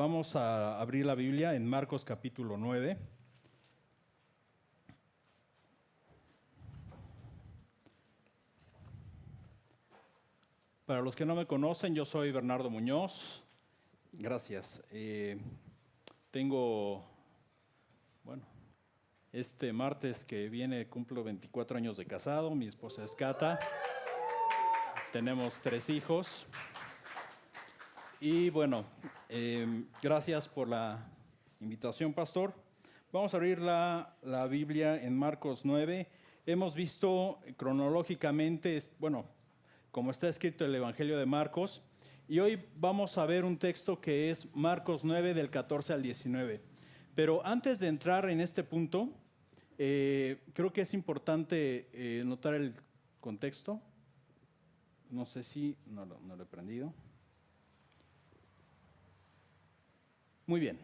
Vamos a abrir la Biblia en Marcos capítulo 9. Para los que no me conocen, yo soy Bernardo Muñoz. Gracias. Este martes que viene cumplo 24 años de casado. Mi esposa es Cata. Tenemos 3 hijos. Y gracias por la invitación, pastor. Vamos a abrir la Biblia en Marcos 9. Hemos visto cronológicamente, como está escrito el Evangelio de Marcos, y hoy vamos a ver un texto que es Marcos 9 del 14 al 19. Pero antes de entrar en este punto, creo que es importante notar el contexto. No sé si no lo he prendido. Muy bien.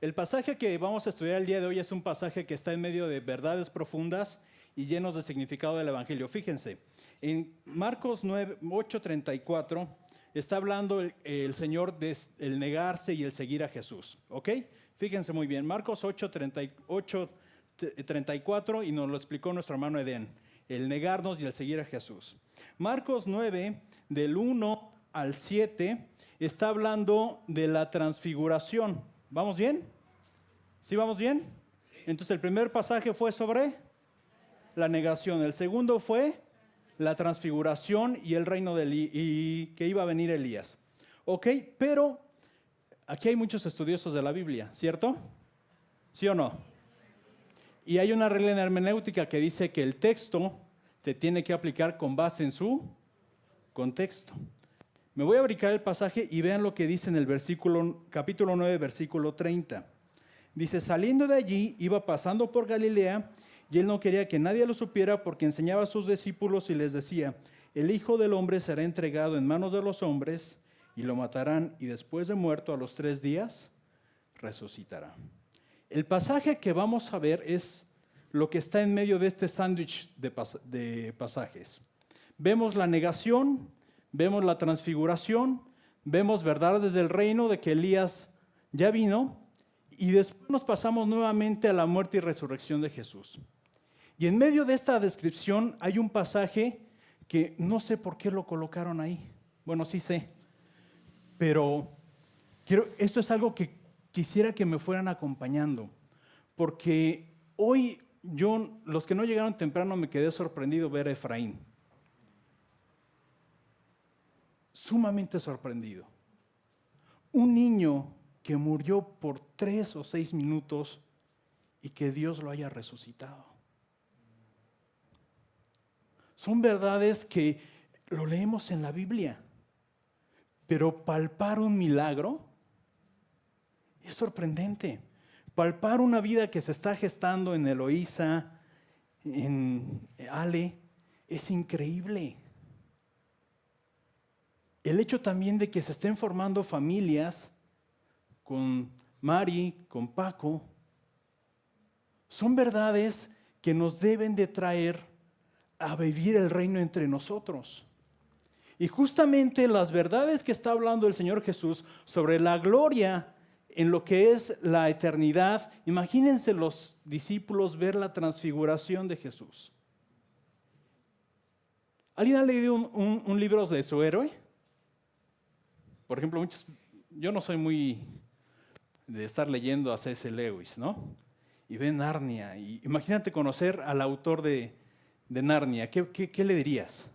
El pasaje que vamos a estudiar el día de hoy es un pasaje que está en medio de verdades profundas y llenos de significado del Evangelio. Fíjense, en Marcos 8:34 está hablando el Señor del negarse y el seguir a Jesús. ¿Ok? Fíjense muy bien, Marcos 8:34 y nos lo explicó nuestro hermano Edén, el negarnos y el seguir a Jesús. Marcos 9, del 1 al 7, está hablando de la transfiguración. ¿Vamos bien? ¿Sí vamos bien? Entonces el primer pasaje fue sobre la negación, el segundo fue la transfiguración y el reino y que iba a venir Elías. ¿Ok? Pero aquí hay muchos estudiosos de la Biblia, ¿cierto? ¿Sí o no? Y hay una regla en hermenéutica que dice que el texto se tiene que aplicar con base en su contexto. Me voy a brincar el pasaje y vean lo que dice en el capítulo 9, versículo 30. Dice, saliendo de allí, iba pasando por Galilea, y él no quería que nadie lo supiera porque enseñaba a sus discípulos y les decía, el Hijo del Hombre será entregado en manos de los hombres y lo matarán, y después de muerto a los 3 días resucitará. El pasaje que vamos a ver es lo que está en medio de este sándwich de pasajes. Vemos la negación, vemos la transfiguración, vemos verdades del reino de que Elías ya vino y después nos pasamos nuevamente a la muerte y resurrección de Jesús. Y en medio de esta descripción hay un pasaje que no sé por qué lo colocaron ahí. Bueno, sí sé, pero esto es algo que quisiera que me fueran acompañando, porque hoy los que no llegaron temprano me quedé sorprendido ver a Efraín. Sumamente sorprendido. Un niño que murió por 3 o 6 minutos y que Dios lo haya resucitado. Son verdades que lo leemos en la Biblia, pero palpar un milagro es sorprendente. Palpar una vida que se está gestando en Eloísa, en Ale, es increíble. El hecho también de que se estén formando familias con Mari, con Paco, son verdades que nos deben de traer a vivir el reino entre nosotros. Y justamente las verdades que está hablando el Señor Jesús sobre la gloria en lo que es la eternidad, imagínense los discípulos ver la transfiguración de Jesús. ¿Alguien ha leído un libro de su héroe? Por ejemplo, yo no soy muy de estar leyendo a C.S. Lewis, ¿no? Y ven Narnia, y imagínate conocer al autor de Narnia, ¿qué le dirías?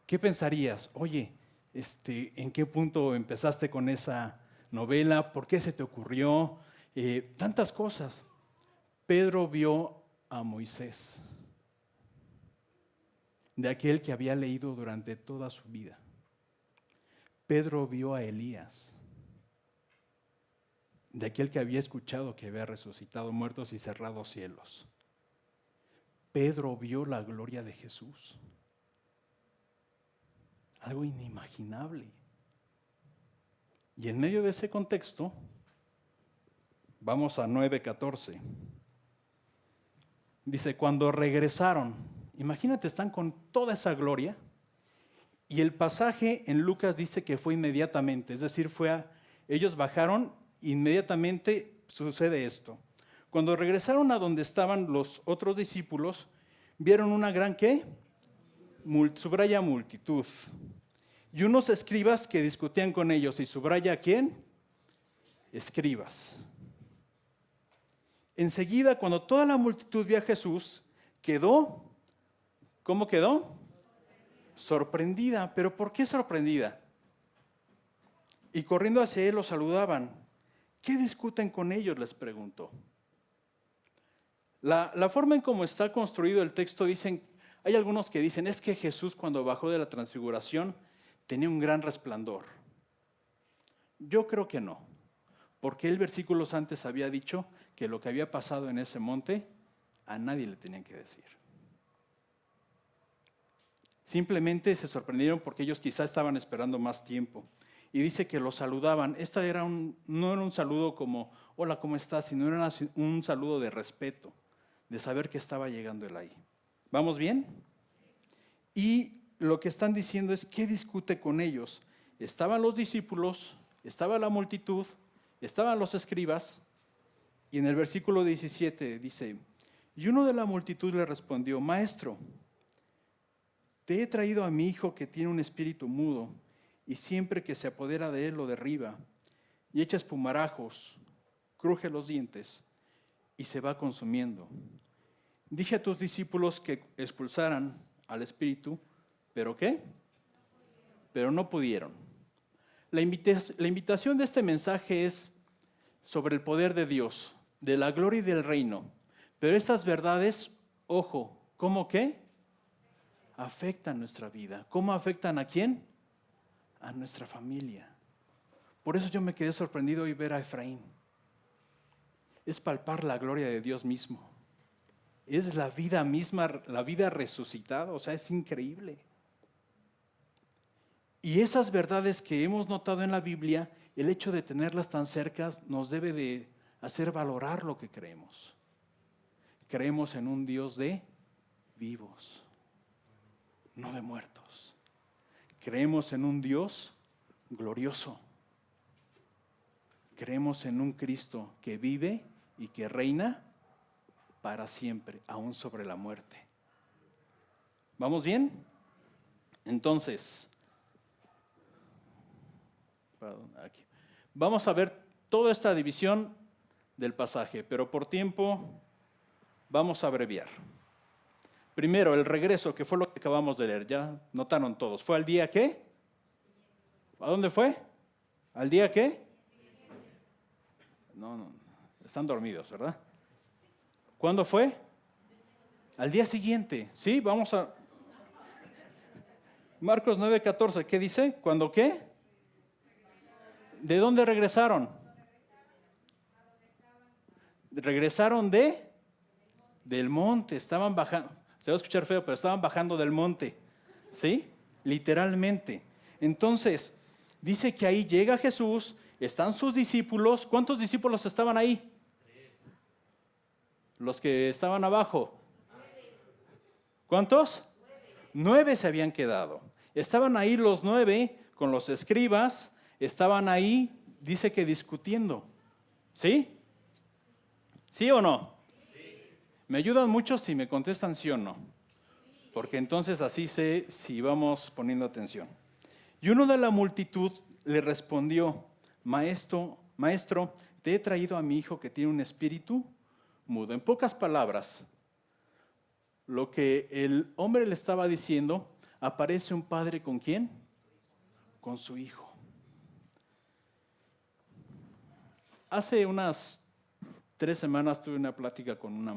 ¿Qué pensarías? Oye, ¿en qué punto empezaste con esa novela? ¿Por qué se te ocurrió? Tantas cosas. Pedro vio a Moisés, de aquel que había leído durante toda su vida. Pedro vio a Elías, de aquel que había escuchado que había resucitado muertos y cerrado cielos. Pedro vio la gloria de Jesús. Algo inimaginable. Y en medio de ese contexto, vamos a 9:14. Dice, cuando regresaron, imagínate, están con toda esa gloria, y el pasaje en Lucas dice que fue inmediatamente, es decir, fue Ellos bajaron, inmediatamente sucede esto. Cuando regresaron a donde estaban los otros discípulos, vieron una gran, ¿qué? Subraya multitud. Y unos escribas que discutían con ellos. ¿Y subraya a quién? Escribas. Enseguida, cuando toda la multitud vio a Jesús, quedó, ¿cómo quedó? Sorprendida. ¿Pero por qué sorprendida? Y corriendo hacia él los saludaban. ¿Qué discuten con ellos?, les preguntó. La forma en cómo está construido el texto, hay algunos que dicen, es que Jesús cuando bajó de la transfiguración tenía un gran resplandor. Yo creo que no, porque él versículos antes había dicho que lo que había pasado en ese monte a nadie le tenían que decir. Simplemente se sorprendieron porque ellos quizá estaban esperando más tiempo. Y dice que los saludaban. No era un saludo como, hola, ¿cómo estás? Sino era un saludo de respeto, de saber que estaba llegando él ahí. ¿Vamos bien? Y lo que están diciendo es, ¿qué discute con ellos? Estaban los discípulos, estaba la multitud, estaban los escribas, y en el versículo 17 dice, y uno de la multitud le respondió, Maestro, te he traído a mi hijo que tiene un espíritu mudo, y siempre que se apodera de él lo derriba, y echa espumarajos, cruje los dientes, y se va consumiendo. Dije a tus discípulos que expulsaran al espíritu, ¿pero qué? Pero no pudieron. La invitación de este mensaje es sobre el poder de Dios, de la gloria y del reino. Pero estas verdades, ojo, ¿cómo qué? Afectan nuestra vida. ¿Cómo afectan a quién? A nuestra familia. Por eso yo me quedé sorprendido hoy ver a Efraín. Es palpar la gloria de Dios mismo. Es la vida misma, la vida resucitada, o sea, es increíble. Y esas verdades que hemos notado en la Biblia, el hecho de tenerlas tan cerca nos debe de hacer valorar lo que creemos. Creemos en un Dios de vivos, no de muertos. Creemos en un Dios glorioso. Creemos en un Cristo que vive y que reina para siempre, aún sobre la muerte. ¿Vamos bien? Entonces, aquí. Vamos a ver toda esta división del pasaje, pero por tiempo vamos a abreviar. Primero, el regreso, que fue lo que acabamos de leer, ya notaron todos. ¿Fue al día qué? ¿A dónde fue? ¿Al día qué? No, están dormidos, ¿verdad? ¿Cuándo fue? Al día siguiente, ¿sí? Vamos a Marcos 9:14, ¿qué dice? ¿Cuándo qué? ¿De dónde regresaron? Regresaron del monte, estaban bajando, se va a escuchar feo, pero estaban bajando del monte, ¿sí? Literalmente. Entonces, dice que ahí llega Jesús, están sus discípulos. ¿Cuántos discípulos estaban ahí? Los que estaban abajo. ¿Cuántos? 9 se habían quedado. Estaban ahí los 9 con los escribas, estaban ahí, dice que discutiendo. ¿Sí? ¿Sí o no? Sí. Me ayudan mucho si me contestan sí o no, porque entonces así sé si vamos poniendo atención. Y uno de la multitud le respondió, Maestro, te he traído a mi hijo que tiene un espíritu mudo. En pocas palabras, lo que el hombre le estaba diciendo, aparece un padre ¿con quién? Con su hijo. Hace unas 3 semanas tuve una plática con una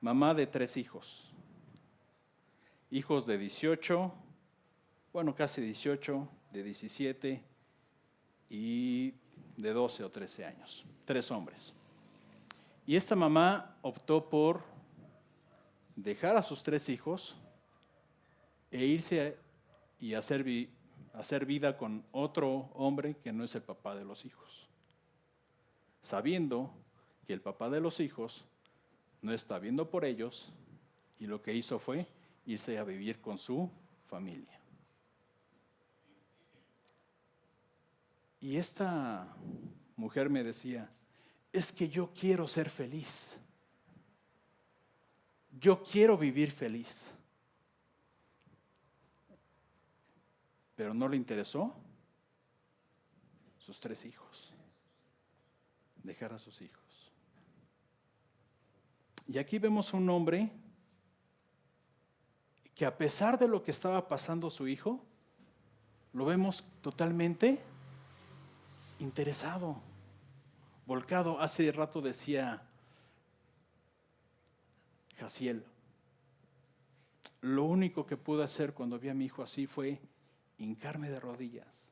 mamá de 3 hijos. Hijos de 18, casi 18, de 17 y de 12 o 13 años. 3 hombres. Y esta mamá optó por dejar a sus 3 hijos e irse y hacer vida con otro hombre que no es el papá de los hijos, sabiendo que el papá de los hijos no está viendo por ellos, y lo que hizo fue irse a vivir con su familia. Y esta mujer me decía, es que yo quiero ser feliz. Yo quiero vivir feliz. Pero no le interesó sus 3 hijos. Dejar a sus hijos. Y aquí vemos un hombre que a pesar de lo que estaba pasando su hijo, lo vemos totalmente interesado, volcado. Hace rato decía Jaciel, lo único que pude hacer cuando vi a mi hijo así fue hincarme de rodillas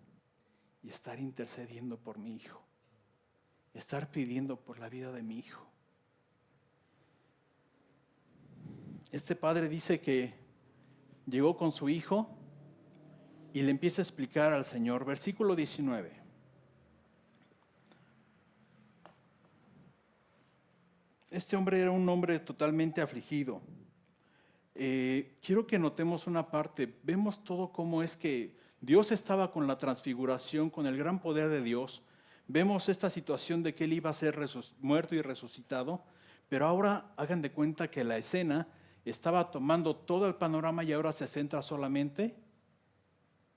y estar intercediendo por mi hijo, estar pidiendo por la vida de mi hijo. Este padre dice que llegó con su hijo y le empieza a explicar al Señor, versículo 19. Este hombre era un hombre totalmente afligido. Quiero que notemos una parte. Vemos todo cómo es que Dios estaba con la transfiguración, con el gran poder de Dios. Vemos esta situación de que Él iba a ser muerto y resucitado, pero ahora hagan de cuenta que la escena estaba tomando todo el panorama y ahora se centra solamente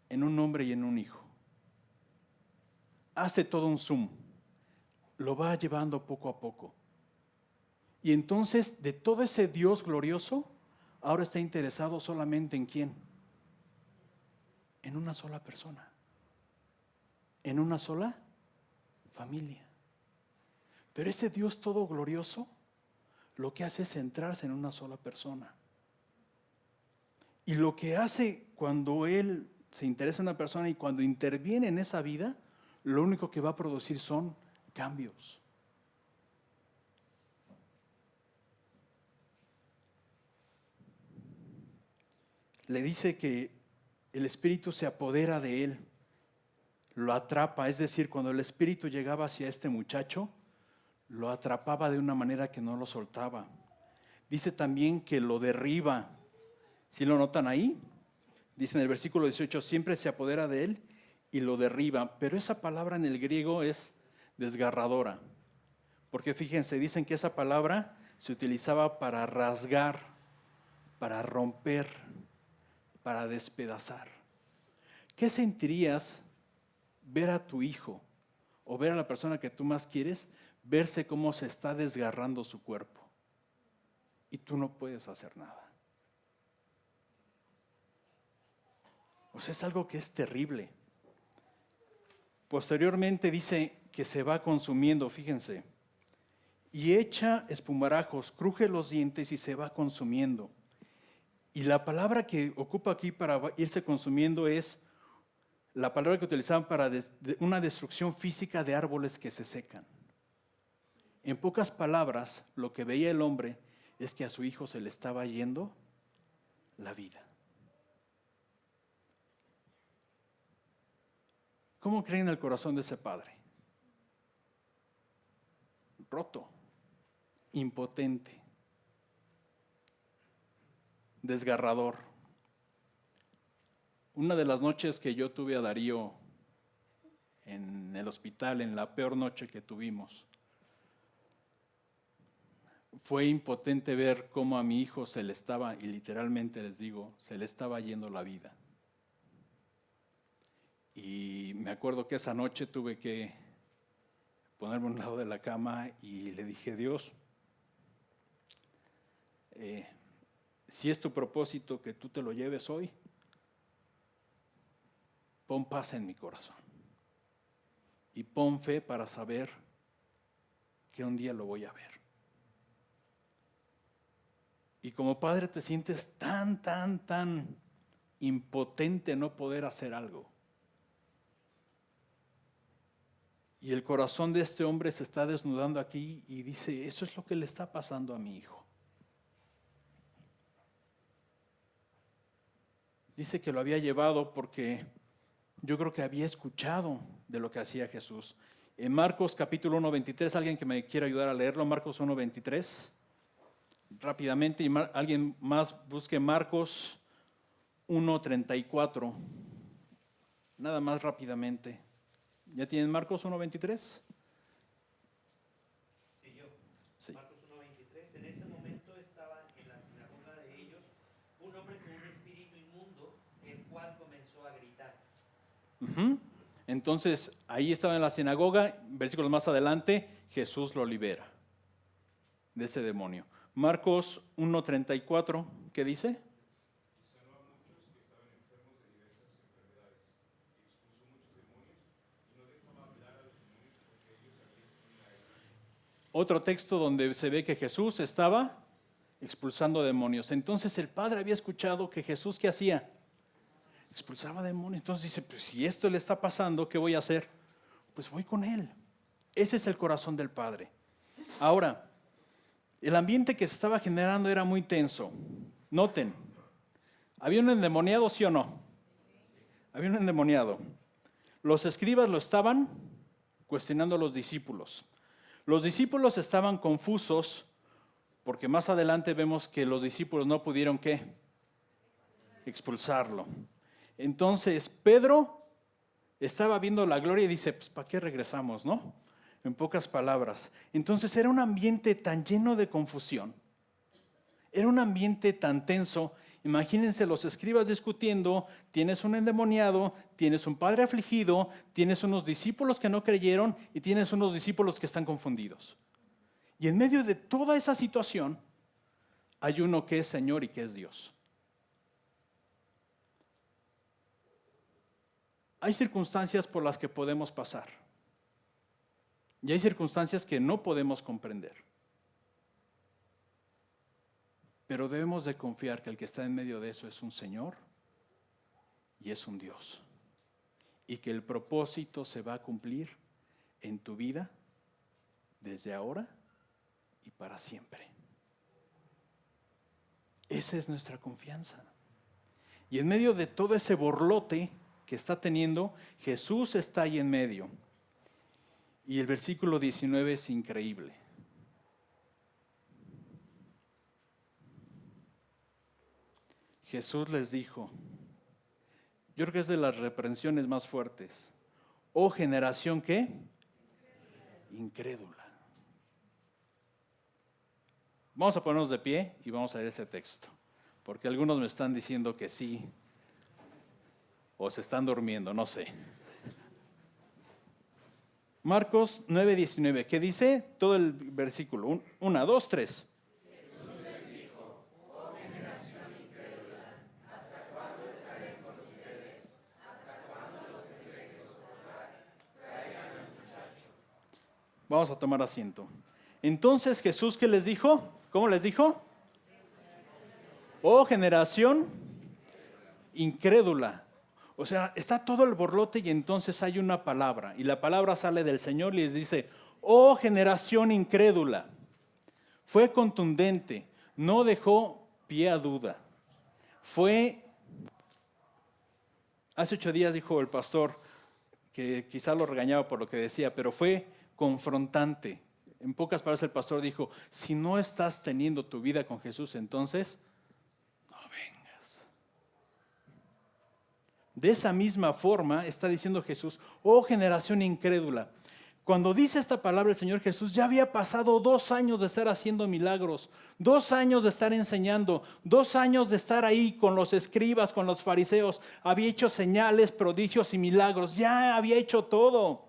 en un hombre y en un hijo. Hace todo un zoom, lo va llevando poco a poco. Y entonces de todo ese Dios glorioso, ahora está interesado solamente en ¿quién? En una sola persona, en una sola familia. Pero ese Dios todo glorioso lo que hace es centrarse en una sola persona. Y lo que hace cuando Él se interesa en una persona y cuando interviene en esa vida, lo único que va a producir son cambios. Le dice que el Espíritu se apodera de él, lo atrapa, es decir, cuando el Espíritu llegaba hacia este muchacho, lo atrapaba de una manera que no lo soltaba. Dice también que lo derriba. ¿Sí lo notan ahí? Dice en el versículo 18, siempre se apodera de él y lo derriba. Pero esa palabra en el griego es desgarradora. Porque fíjense, dicen que esa palabra se utilizaba para rasgar, para romper, para despedazar. ¿Qué sentirías ver a tu hijo o ver a la persona que tú más quieres, verse cómo se está desgarrando su cuerpo y tú no puedes hacer nada? O sea, es algo que es terrible. Posteriormente dice que se va consumiendo, fíjense, y echa espumarajos, cruje los dientes y se va consumiendo. Y la palabra que ocupa aquí para irse consumiendo es la palabra que utilizaban para una destrucción física de árboles que se secan. En pocas palabras, lo que veía el hombre es que a su hijo se le estaba yendo la vida. ¿Cómo creen el corazón de ese padre? Roto, impotente, desgarrador. Una de las noches que yo tuve a Darío en el hospital, en la peor noche que tuvimos, fue impotente ver cómo a mi hijo se le estaba, y literalmente les digo, se le estaba yendo la vida. Y me acuerdo que esa noche tuve que ponerme a un lado de la cama y le dije, Dios, si es tu propósito que tú te lo lleves hoy, pon paz en mi corazón y pon fe para saber que un día lo voy a ver. Y como padre te sientes tan impotente no poder hacer algo. Y el corazón de este hombre se está desnudando aquí y dice, eso es lo que le está pasando a mi hijo. Dice que lo había llevado porque yo creo que había escuchado de lo que hacía Jesús. En Marcos capítulo 1, 23, alguien que me quiera ayudar a leerlo, Marcos 1, 23. Rápidamente, y alguien más busque Marcos 1, 34. Nada más rápidamente. ¿Ya tienen Marcos 1:23? Sí, yo. Sí. Marcos 1:23. En ese momento estaba en la sinagoga de ellos un hombre con un espíritu inmundo, el cual comenzó a gritar. Ujú. Entonces, ahí estaba en la sinagoga, versículos más adelante, Jesús lo libera de ese demonio. Marcos 1:34, ¿qué dice? Otro texto donde se ve que Jesús estaba expulsando demonios. Entonces el Padre había escuchado que Jesús, ¿qué hacía? Expulsaba demonios. Entonces dice, pues si esto le está pasando, ¿qué voy a hacer? Pues voy con él. Ese es el corazón del Padre. Ahora, el ambiente que se estaba generando era muy tenso. Noten, ¿había un endemoniado, sí o no? Había un endemoniado. Los escribas lo estaban cuestionando a los discípulos. Los discípulos estaban confusos porque más adelante vemos que los discípulos no pudieron, ¿qué? Expulsarlo. Entonces, Pedro estaba viendo la gloria y dice, pues ¿para qué regresamos, no? En pocas palabras. Entonces era un ambiente tan lleno de confusión. Era un ambiente tan tenso. Imagínense los escribas discutiendo, tienes un endemoniado, tienes un padre afligido, tienes unos discípulos que no creyeron y tienes unos discípulos que están confundidos. Y en medio de toda esa situación hay uno que es Señor y que es Dios. Hay circunstancias por las que podemos pasar y hay circunstancias que no podemos comprender. Pero debemos de confiar que el que está en medio de eso es un Señor y es un Dios. Y que el propósito se va a cumplir en tu vida desde ahora y para siempre. Esa es nuestra confianza. Y en medio de todo ese borlote que está teniendo, Jesús está ahí en medio. Y el versículo 19 es increíble. Jesús les dijo, yo creo que es de las reprensiones más fuertes. Oh generación, ¿qué? Incrédula. Vamos a ponernos de pie y vamos a leer ese texto, porque algunos me están diciendo que sí, o se están durmiendo, no sé. Marcos 9:19, ¿qué dice? Todo el versículo, 1, 2, 3. Vamos a tomar asiento. Entonces Jesús, ¿qué les dijo? ¿Cómo les dijo? Oh generación incrédula. O sea, está todo el borlote y entonces hay una palabra. Y la palabra sale del Señor y les dice, oh generación incrédula. Fue contundente, no dejó pie a duda. Hace 8 días dijo el pastor, que quizá lo regañaba por lo que decía, pero fue confrontante. En pocas palabras el pastor dijo, si no estás teniendo tu vida con Jesús, entonces no vengas. De esa misma forma está diciendo Jesús, oh generación incrédula. Cuando dice esta palabra el Señor Jesús, ya había pasado 2 años de estar haciendo milagros, 2 años de estar enseñando, 2 años de estar ahí con los escribas, con los fariseos. Había hecho señales, prodigios y milagros, ya había hecho todo.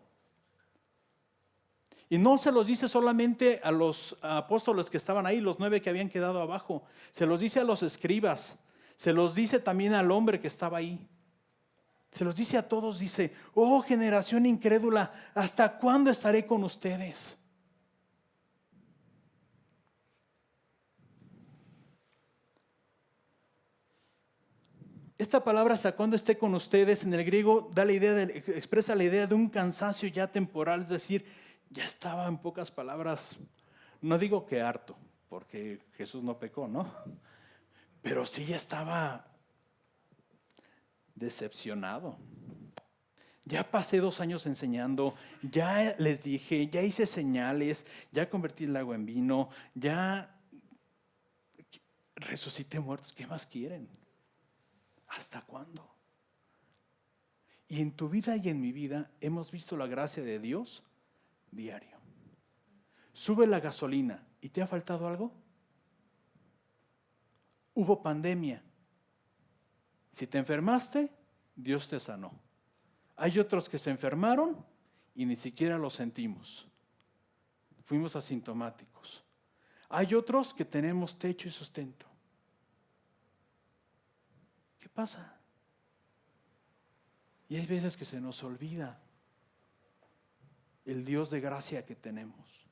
Y no se los dice solamente a los apóstoles que estaban ahí, los 9 que habían quedado abajo. Se los dice a los escribas, se los dice también al hombre que estaba ahí. Se los dice a todos, dice, oh generación incrédula, ¿hasta cuándo estaré con ustedes? Esta palabra hasta cuándo esté con ustedes en el griego expresa la idea de un cansancio ya temporal, es decir, ya estaba en pocas palabras, no digo que harto, porque Jesús no pecó, ¿no? Pero sí ya estaba decepcionado. Ya pasé 2 años enseñando, ya les dije, ya hice señales, ya convertí el agua en vino, ya resucité muertos, ¿qué más quieren? ¿Hasta cuándo? Y en tu vida y en mi vida hemos visto la gracia de Dios diario. Sube la gasolina y ¿te ha faltado algo? Hubo pandemia. Si te enfermaste, Dios te sanó. Hay otros que se enfermaron y ni siquiera lo sentimos. Fuimos asintomáticos. Hay otros que tenemos techo y sustento. ¿Qué pasa? Y hay veces que se nos olvida el Dios de gracia que tenemos.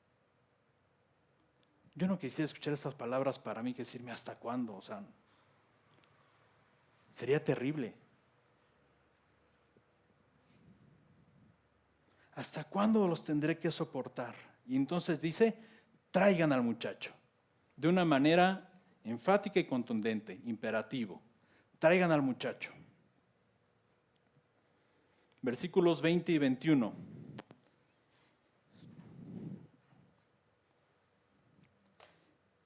Yo no quisiera escuchar estas palabras para mí, que decirme ¿hasta cuándo? O sea, sería terrible. ¿Hasta cuándo los tendré que soportar? Y entonces dice, traigan al muchacho. De una manera enfática y contundente, imperativo. Traigan al muchacho. Versículos 20 y 21.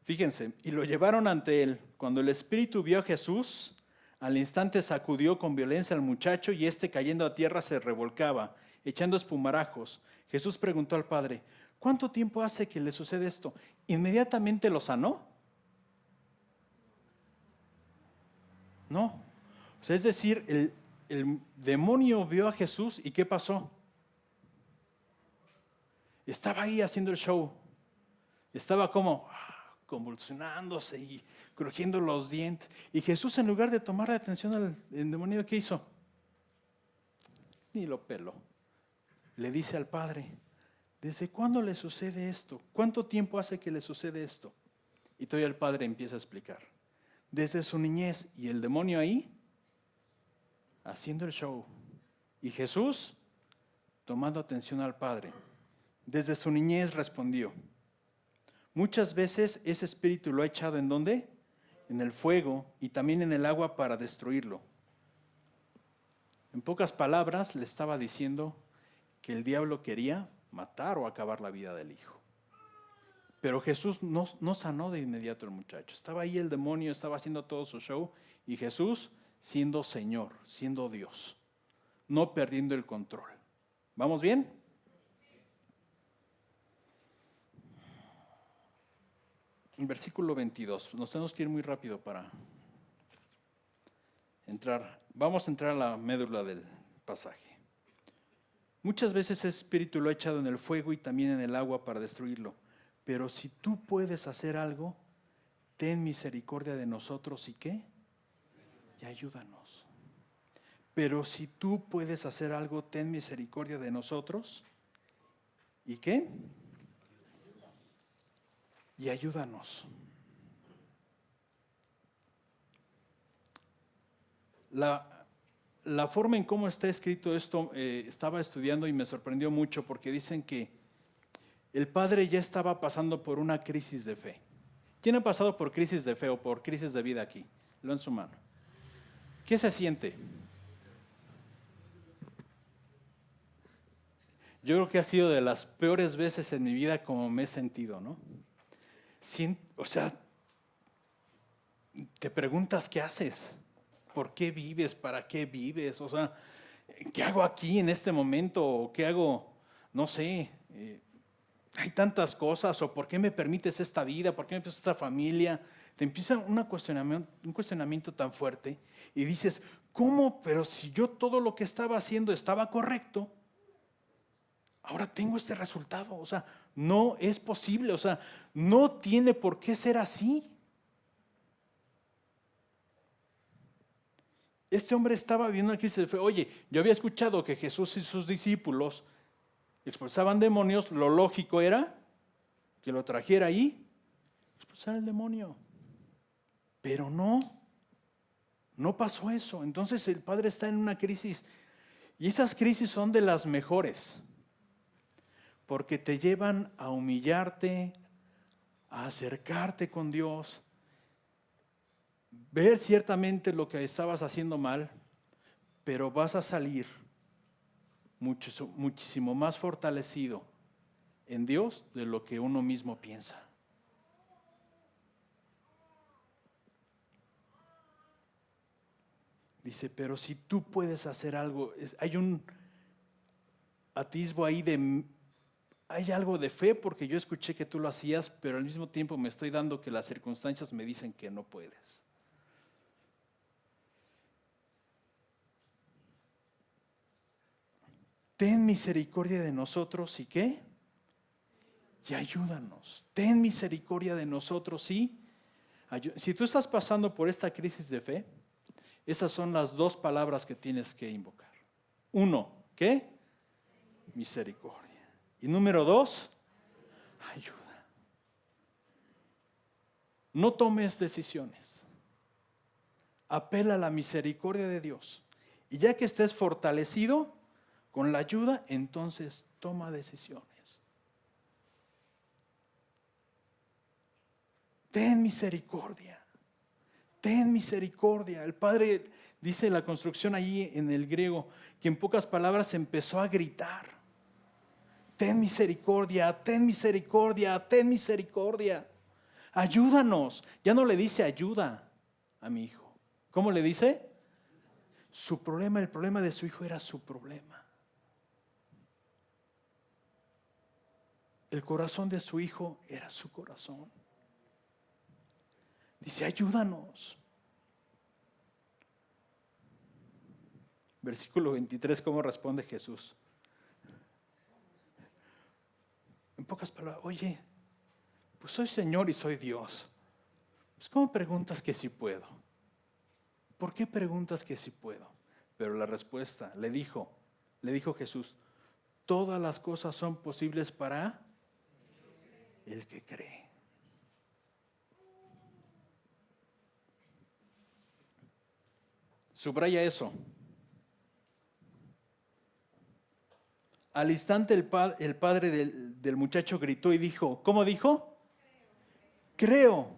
Fíjense, y lo llevaron ante él. Cuando el espíritu vio a Jesús, al instante sacudió con violencia al muchacho y éste cayendo a tierra se revolcaba, echando espumarajos. Jesús preguntó al padre, ¿cuánto tiempo hace que le sucede esto? ¿Inmediatamente lo sanó? No. O sea, es decir, el demonio vio a Jesús y ¿qué pasó? Estaba ahí haciendo el show. Estaba como convulsionándose y crujiendo los dientes. Y Jesús, en lugar de tomar la atención al demonio, ¿qué hizo? Ni lo peló. Le dice al padre, ¿desde cuándo le sucede esto? ¿Cuánto tiempo hace que le sucede esto? Y todavía el padre empieza a explicar. Desde su niñez, y el demonio ahí, haciendo el show. Y Jesús, tomando atención al padre. Desde su niñez respondió. Muchas veces ese espíritu lo ha echado ¿en dónde? En el fuego y también en el agua para destruirlo. En pocas palabras le estaba diciendo que el diablo quería matar o acabar la vida del hijo. Pero Jesús no sanó de inmediato al muchacho. Estaba ahí el demonio, estaba haciendo todo su show y Jesús siendo Señor, siendo Dios, no perdiendo el control. ¿Vamos bien? En versículo 22, nos tenemos que ir muy rápido para entrar. Vamos a entrar a la médula del pasaje. Muchas veces ese espíritu lo ha echado en el fuego y también en el agua para destruirlo. Pero si tú puedes hacer algo, ten misericordia de nosotros y ¿qué? Y ayúdanos. Pero si tú puedes hacer algo, ten misericordia de nosotros y ¿qué? Y ayúdanos. La forma en cómo está escrito esto, estaba estudiando y me sorprendió mucho porque dicen que el padre ya estaba pasando por una crisis de fe. ¿Quién ha pasado por crisis de fe o por crisis de vida aquí? Lo en su mano. ¿Qué se siente? Yo creo que ha sido de las peores veces en mi vida como me he sentido, ¿no? O sea, te preguntas qué haces, por qué vives, para qué vives, o sea, ¿qué hago aquí en este momento? ¿O qué hago? No sé, hay tantas cosas, o ¿por qué me permites esta vida? ¿Por qué me permites esta familia? Te empieza un cuestionamiento tan fuerte y dices, ¿cómo? Pero si yo todo lo que estaba haciendo estaba correcto, ahora tengo este resultado. O sea, no es posible, o sea, no tiene por qué ser así. Este hombre estaba viendo una crisis de fe. Oye, yo había escuchado que Jesús y sus discípulos expulsaban demonios, lo lógico era que lo trajera ahí, expulsar el demonio. Pero no pasó eso. Entonces el padre está en una crisis y esas crisis son de las mejores porque te llevan a humillarte, a acercarte con Dios, ver ciertamente lo que estabas haciendo mal, pero vas a salir muchísimo más fortalecido en Dios de lo que uno mismo piensa. Dice, pero si tú puedes hacer algo, hay un atisbo ahí hay algo de fe porque yo escuché que tú lo hacías, pero al mismo tiempo me estoy dando que las circunstancias me dicen que no puedes. Ten misericordia de nosotros y ¿qué? Y ayúdanos. Ten misericordia de nosotros y si tú estás pasando por esta crisis de fe, esas son las dos palabras que tienes que invocar. 1, ¿qué? Misericordia. Y número 2, ayuda. No tomes decisiones. Apela a la misericordia de Dios. Y ya que estés fortalecido con la ayuda, entonces toma decisiones. Ten misericordia. Ten misericordia. El Padre dice en la construcción ahí en el griego que en pocas palabras empezó a gritar. Ten misericordia, ten misericordia, ten misericordia. Ayúdanos. Ya no le dice ayuda a mi hijo. ¿Cómo le dice? Su problema, el problema de su hijo era su problema. El corazón de su hijo era su corazón. Dice, ayúdanos. Versículo 23, ¿cómo responde Jesús? En pocas palabras, oye, pues soy Señor y soy Dios. Pues ¿cómo preguntas que si puedo? ¿Por qué preguntas que si puedo? Pero la respuesta, le dijo Jesús, todas las cosas son posibles para el que cree. Subraya eso. Al instante el padre del muchacho gritó y dijo, ¿cómo dijo? Creo,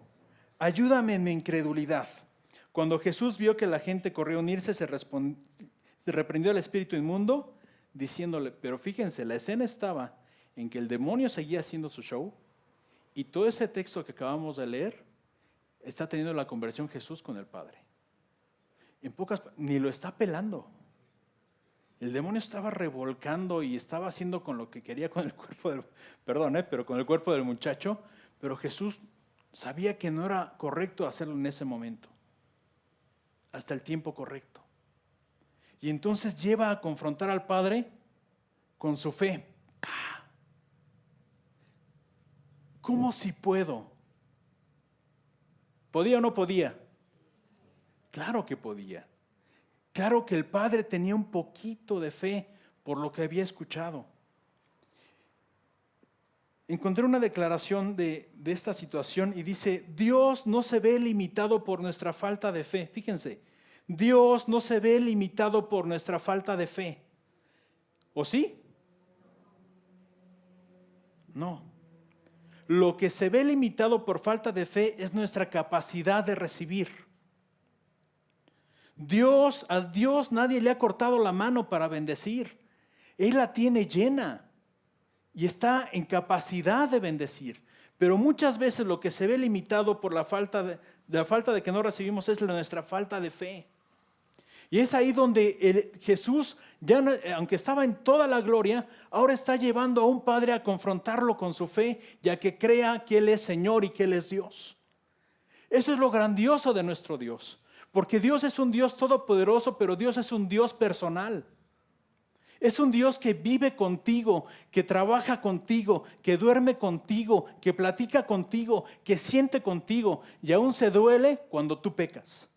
ayúdame en mi incredulidad. Cuando Jesús vio que la gente corrió a unirse, se reprendió al espíritu inmundo, diciéndole, pero fíjense, la escena estaba en que el demonio seguía haciendo su show y todo ese texto que acabamos de leer está teniendo la conversión Jesús con el Padre. Ni lo está pelando. El demonio estaba revolcando y estaba haciendo con lo que quería con el cuerpo pero con el cuerpo del muchacho, pero Jesús sabía que no era correcto hacerlo en ese momento, hasta el tiempo correcto. Y entonces lleva a confrontar al Padre con su fe. ¿Cómo si puedo? ¿Podía o no podía? Claro que podía. Claro que el Padre tenía un poquito de fe por lo que había escuchado. Encontré una declaración de esta situación y dice, Dios no se ve limitado por nuestra falta de fe. Fíjense, Dios no se ve limitado por nuestra falta de fe. ¿O sí? No. Lo que se ve limitado por falta de fe es nuestra capacidad de recibir. A Dios nadie le ha cortado la mano para bendecir. Él la tiene llena y está en capacidad de bendecir. Pero muchas veces lo que se ve limitado por la falta de que no recibimos es nuestra falta de fe. Y es ahí donde Jesús, aunque estaba en toda la gloria, ahora está llevando a un padre a confrontarlo con su fe y a que crea que Él es Señor y que Él es Dios. Eso es lo grandioso de nuestro Dios. Porque Dios es un Dios todopoderoso, pero Dios es un Dios personal. Es un Dios que vive contigo, que trabaja contigo, que duerme contigo, que platica contigo, que siente contigo y aún se duele cuando tú pecas.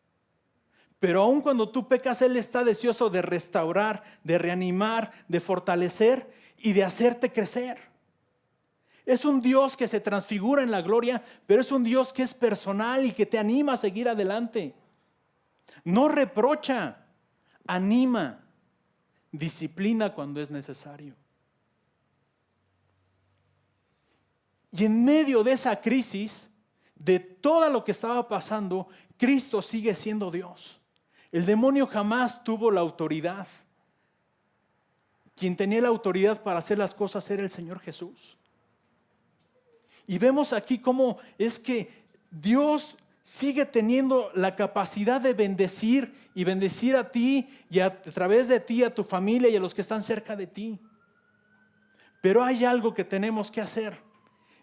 Pero aún cuando tú pecas, Él está deseoso de restaurar, de reanimar, de fortalecer y de hacerte crecer. Es un Dios que se transfigura en la gloria, pero es un Dios que es personal y que te anima a seguir adelante. No reprocha, anima, disciplina cuando es necesario. Y en medio de esa crisis, de todo lo que estaba pasando, Cristo sigue siendo Dios. El demonio jamás tuvo la autoridad. Quien tenía la autoridad para hacer las cosas era el Señor Jesús. Y vemos aquí cómo es que Dios sigue teniendo la capacidad de bendecir y bendecir a ti y a través de ti, a tu familia y a los que están cerca de ti. Pero hay algo que tenemos que hacer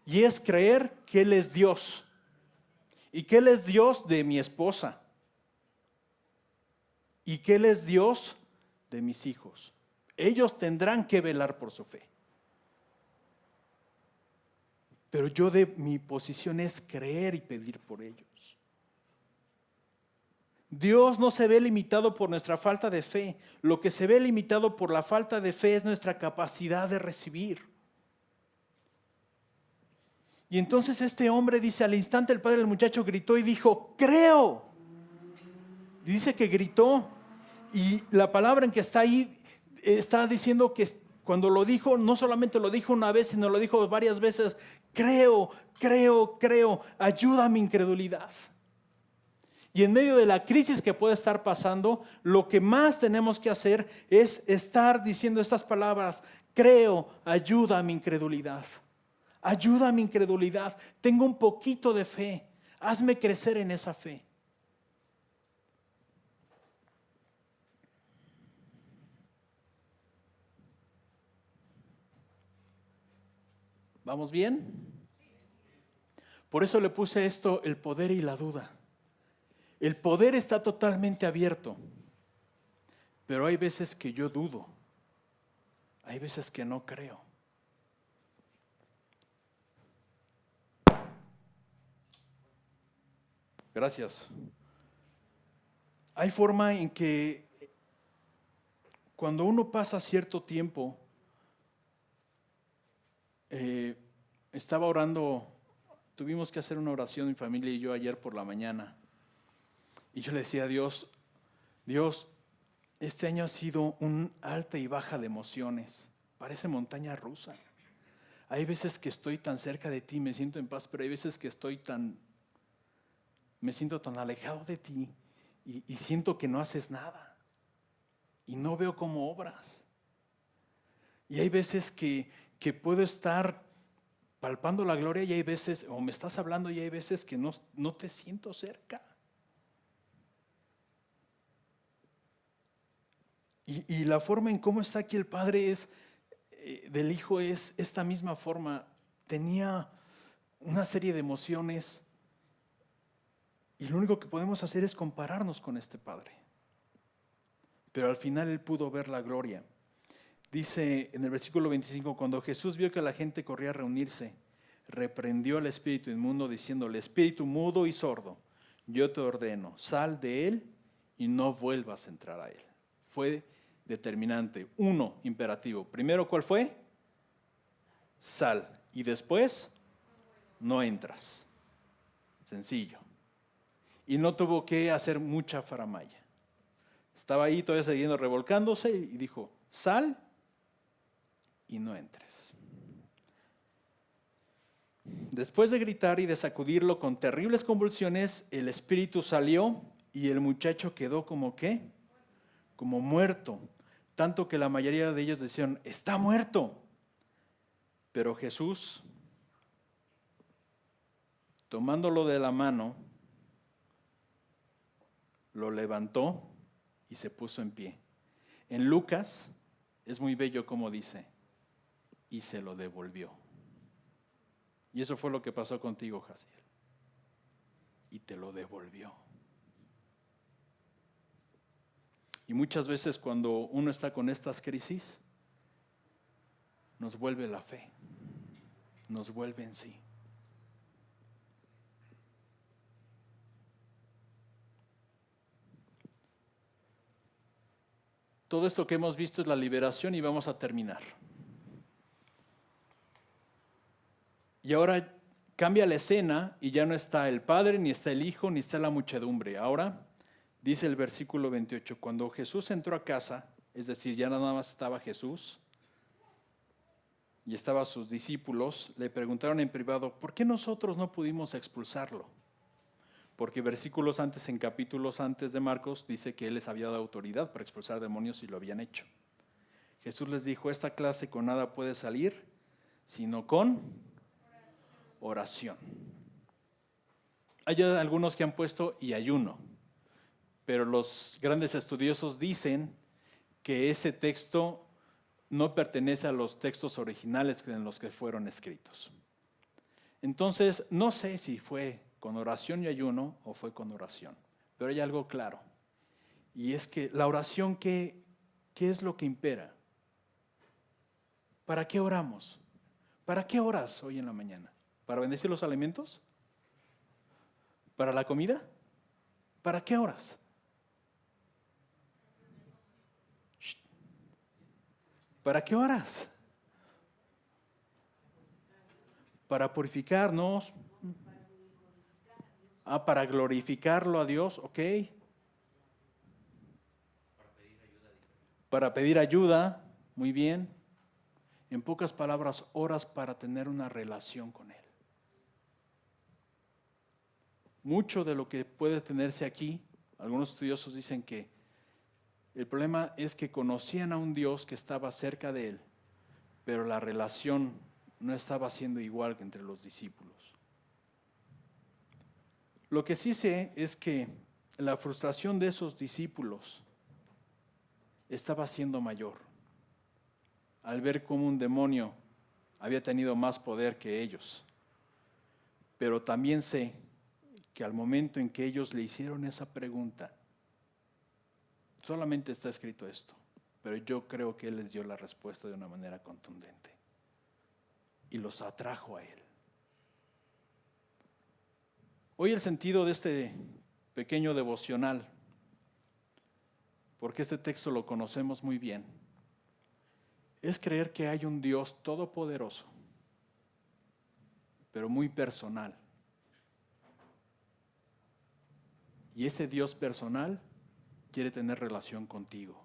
y es creer que Él es Dios y que Él es Dios de mi esposa y que Él es Dios de mis hijos. Ellos tendrán que velar por su fe. Pero yo de mi posición es creer y pedir por ellos. Dios no se ve limitado por nuestra falta de fe. Lo que se ve limitado por la falta de fe es nuestra capacidad de recibir. Y entonces este hombre dice, al instante el padre del muchacho gritó y dijo, creo. Y dice que gritó, y la palabra en que está ahí está diciendo que cuando lo dijo, no solamente lo dijo una vez, sino lo dijo varias veces, creo, creo, creo, ayuda a mi incredulidad. Y en medio de la crisis que puede estar pasando, lo que más tenemos que hacer es estar diciendo estas palabras, creo, ayuda a mi incredulidad. Ayuda a mi incredulidad. Tengo un poquito de fe. Hazme crecer en esa fe. ¿Vamos bien? Por eso le puse esto, el poder y la duda. El poder está totalmente abierto, pero hay veces que yo dudo. Hay veces que no creo. Gracias. Hay forma en que cuando uno pasa cierto tiempo, estaba orando, tuvimos que hacer una oración mi familia y yo ayer por la mañana. Y yo le decía a Dios, Dios, este año ha sido un alta y baja de emociones, parece montaña rusa. Hay veces que estoy tan cerca de ti, me siento en paz, pero hay veces que me siento tan alejado de ti y siento que no haces nada y no veo cómo obras. Y hay veces que puedo estar palpando la gloria y hay veces, o me estás hablando y hay veces que no te siento cerca. Y la forma en cómo está aquí el Padre del Hijo es esta misma forma. Tenía una serie de emociones y lo único que podemos hacer es compararnos con este Padre. Pero al final Él pudo ver la gloria. Dice en el versículo 25, cuando Jesús vio que la gente corría a reunirse, reprendió al espíritu inmundo diciéndole, espíritu mudo y sordo, yo te ordeno, sal de él y no vuelvas a entrar a él. Fue determinante. Uno, imperativo. Primero, ¿cuál fue? Sal. Y después, no entras. Sencillo. Y no tuvo que hacer mucha faramaya. Estaba ahí todavía siguiendo revolcándose y dijo, sal y no entres. Después de gritar y de sacudirlo con terribles convulsiones, el espíritu salió y el muchacho quedó como ¿qué? Como muerto, tanto que la mayoría de ellos decían, está muerto. Pero Jesús, tomándolo de la mano, lo levantó y se puso en pie. En Lucas es muy bello como dice, y se lo devolvió. Y eso fue lo que pasó contigo, Jaciel. Y te lo devolvió. Y muchas veces cuando uno está con estas crisis, nos vuelve la fe, nos vuelve en sí. Todo esto que hemos visto es la liberación y vamos a terminar. Y ahora cambia la escena y ya no está el Padre, ni está el Hijo, ni está la muchedumbre. Ahora dice el versículo 28, cuando Jesús entró a casa, es decir, ya nada más estaba Jesús y estaban sus discípulos, le preguntaron en privado, ¿por qué nosotros no pudimos expulsarlo? Porque versículos antes, en capítulos antes de Marcos, dice que Él les había dado autoridad para expulsar demonios y lo habían hecho. Jesús les dijo, esta clase con nada puede salir, sino con oración. Hay algunos que han puesto y ayuno, pero los grandes estudiosos dicen que ese texto no pertenece a los textos originales en los que fueron escritos. Entonces, no sé si fue con oración y ayuno o fue con oración, pero hay algo claro, y es que la oración, ¿qué es lo que impera? ¿Para qué oramos? ¿Para qué oras hoy en la mañana? ¿Para bendecir los alimentos? ¿Para la comida? ¿Para qué oras? Shh. ¿Para qué oras? Para purificarnos. Para glorificarlo a Dios, ok. Para pedir ayuda, muy bien. En pocas palabras, oras para tener una relación con Él. Mucho de lo que puede tenerse aquí, algunos estudiosos dicen que el problema es que conocían a un Dios que estaba cerca de Él, pero la relación no estaba siendo igual que entre los discípulos. Lo que sí sé es que la frustración de esos discípulos estaba siendo mayor al ver cómo un demonio había tenido más poder que ellos. Pero también sé que al momento en que ellos le hicieron esa pregunta, solamente está escrito esto, pero yo creo que Él les dio la respuesta de una manera contundente y los atrajo a Él. Hoy el sentido de este pequeño devocional, porque este texto lo conocemos muy bien, es creer que hay un Dios todopoderoso, pero muy personal. Y ese Dios personal quiere tener relación contigo,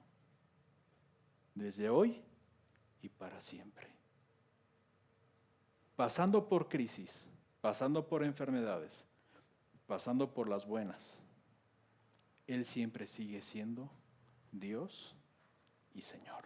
desde hoy y para siempre. Pasando por crisis, pasando por enfermedades, pasando por las buenas, Él siempre sigue siendo Dios y Señor.